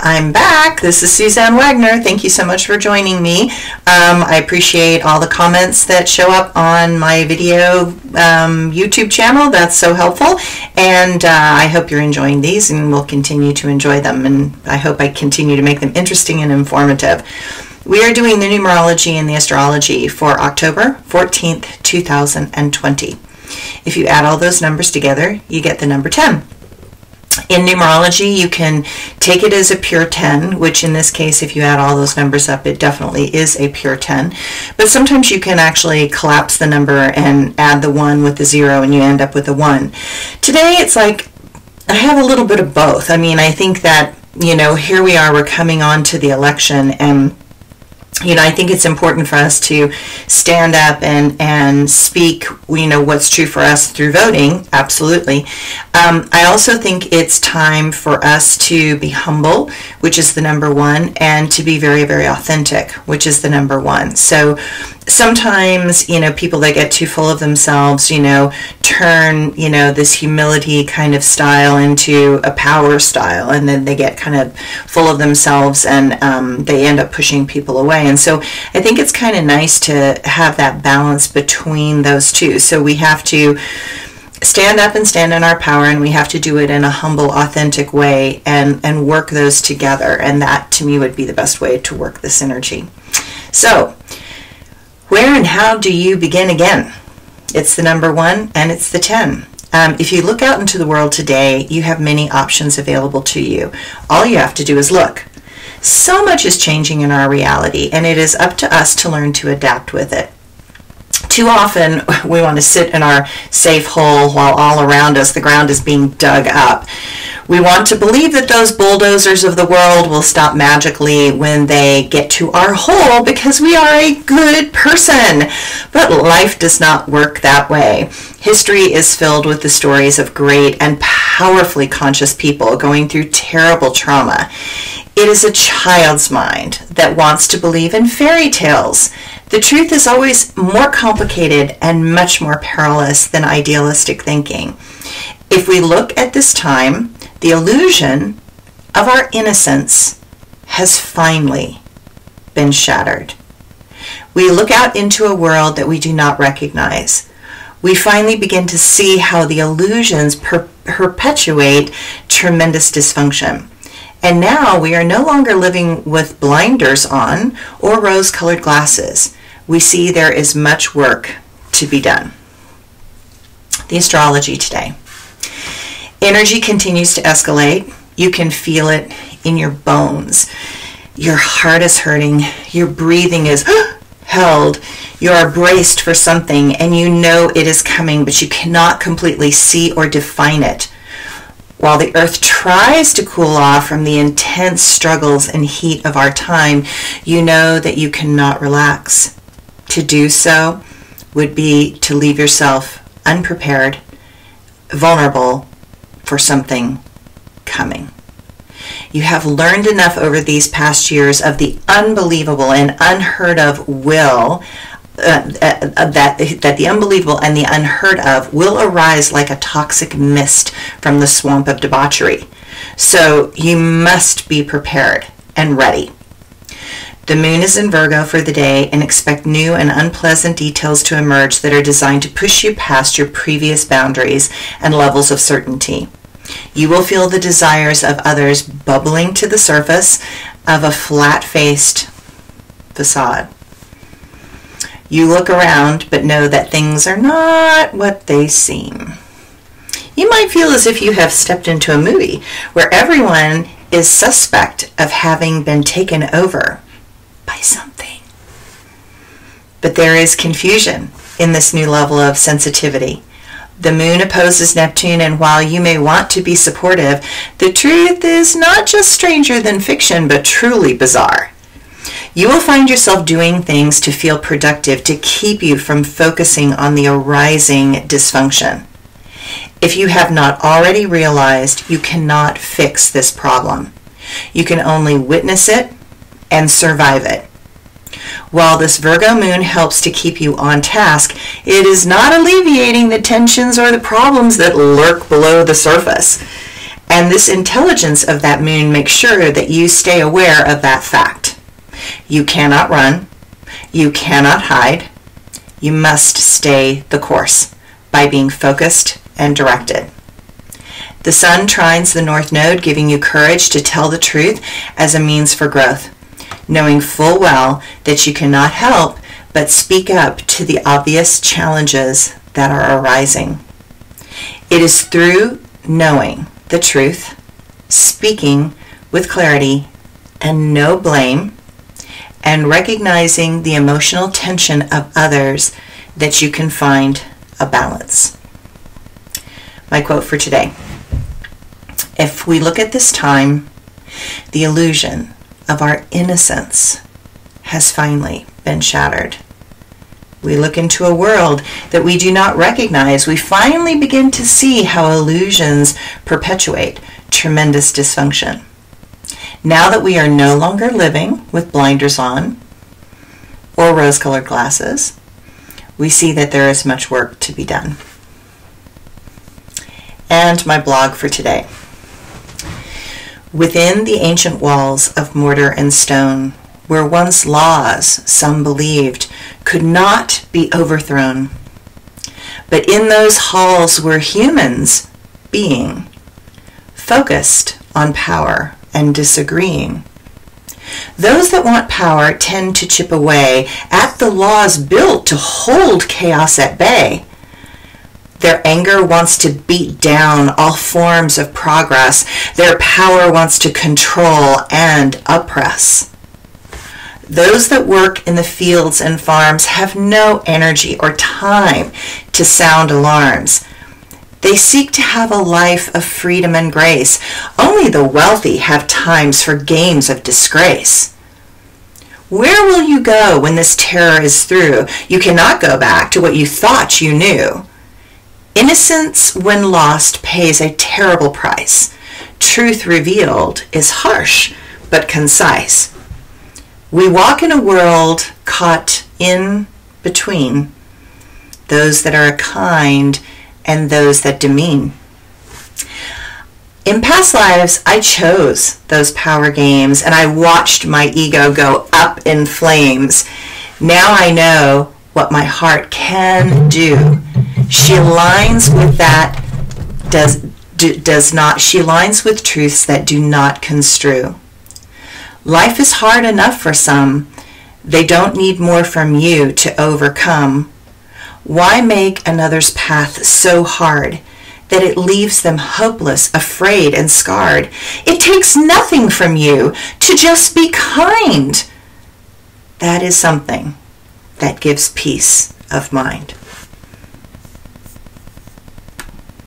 I'm back. This is Suzanne Wagner. Thank you so much for joining me. I appreciate all the comments that show up on my video YouTube channel. That's so helpful. And I hope you're enjoying these and will continue to enjoy them. And I hope I continue to make them interesting and informative. We are doing the numerology and the astrology for October 14th, 2020. If you add all those numbers together, you get the number 10. In numerology, you can take it as a pure 10, which in this case, if you add all those numbers up, it definitely is a pure 10. But sometimes you can actually collapse the number and add the 1 with the 0, and you end up with a 1. Today, it's like I have a little bit of both. I mean, I think that, you know, here we are, we're coming on to the election, and you know, I think it's important for us to stand up and speak, you know, what's true for us through voting. Absolutely. I also think it's time for us to be humble, which is the number 1, and to be very, very authentic, which is the number 1. So sometimes, you know, people that get too full of themselves, you know, turn, you know, this humility kind of style into a power style, and then they get kind of full of themselves, and they end up pushing people away. And so I think it's kind of nice to have that balance between those two. So we have to stand up and stand in our power, and we have to do it in a humble, authentic way, and work those together. And that, to me, would be the best way to work this energy. So where and how do you begin again? It's the number 1 and it's the 10. If you look out into the world today, you have many options available to you. All you have to do is look. So much is changing in our reality, and it is up to us to learn to adapt with it. Too often, we want to sit in our safe hole while all around us the ground is being dug up. We want to believe that those bulldozers of the world will stop magically when they get to our hole because we are a good person. But life does not work that way. History is filled with the stories of great and powerfully conscious people going through terrible trauma. It is a child's mind that wants to believe in fairy tales. The truth is always more complicated and much more perilous than idealistic thinking. If we look at this time, the illusion of our innocence has finally been shattered. We look out into a world that we do not recognize. We finally begin to see how the illusions perpetuate tremendous dysfunction. And now we are no longer living with blinders on or rose-colored glasses. We see there is much work to be done. The astrology today. Energy continues to escalate. You can feel it in your bones. Your heart is hurting. Your breathing is held. You are braced for something, and you know it is coming, but you cannot completely see or define it. While the earth tries to cool off from the intense struggles and heat of our time, you know that you cannot relax. To do so would be to leave yourself unprepared, vulnerable for something coming. You have learned enough over these past years of the unbelievable and unheard of will that the unbelievable and the unheard of will arise like a toxic mist from the swamp of debauchery. So you must be prepared and ready. The moon is in Virgo for the day, and expect new and unpleasant details to emerge that are designed to push you past your previous boundaries and levels of certainty. You will feel the desires of others bubbling to the surface of a flat-faced facade. You look around, but know that things are not what they seem. You might feel as if you have stepped into a movie where everyone is suspect of having been taken over by something. But there is confusion in this new level of sensitivity. The moon opposes Neptune, and while you may want to be supportive, the truth is not just stranger than fiction, but truly bizarre. You will find yourself doing things to feel productive to keep you from focusing on the arising dysfunction. If you have not already realized, you cannot fix this problem. You can only witness it and survive it. While this Virgo moon helps to keep you on task, it is not alleviating the tensions or the problems that lurk below the surface. And this intelligence of that moon makes sure that you stay aware of that fact. You cannot run. You cannot hide. You must stay the course by being focused and directed. The sun trines the North Node, giving you courage to tell the truth as a means for growth, knowing full well that you cannot help but speak up to the obvious challenges that are arising. It is through knowing the truth, speaking with clarity and no blame, and recognizing the emotional tension of others that you can find a balance. My quote for today: if we look at this time, the illusion of our innocence has finally been shattered. We look into a world that we do not recognize. We finally begin to see how illusions perpetuate tremendous dysfunction. Now that we are no longer living with blinders on or rose-colored glasses, we see that there is much work to be done. And my blog for today. Within the ancient walls of mortar and stone, where once laws, some believed, could not be overthrown, but in those halls were humans being focused on power and disagreeing. Those that want power tend to chip away at the laws built to hold chaos at bay. Their anger wants to beat down all forms of progress. Their power wants to control and oppress. Those that work in the fields and farms have no energy or time to sound alarms. They seek to have a life of freedom and grace. Only the wealthy have times for games of disgrace. Where will you go when this terror is through? You cannot go back to what you thought you knew. Innocence, when lost, pays a terrible price. Truth revealed is harsh but concise. We walk in a world caught in between those that are kind and those that demean. In past lives, I chose those power games and I watched my ego go up in flames. Now I know what my heart can do. She aligns with that she aligns with truths that do not construe. Life is hard enough for some. They don't need more from you to overcome. Why make another's path so hard that it leaves them hopeless, afraid, and scarred? It takes nothing from you to just be kind. That is something that gives peace of mind.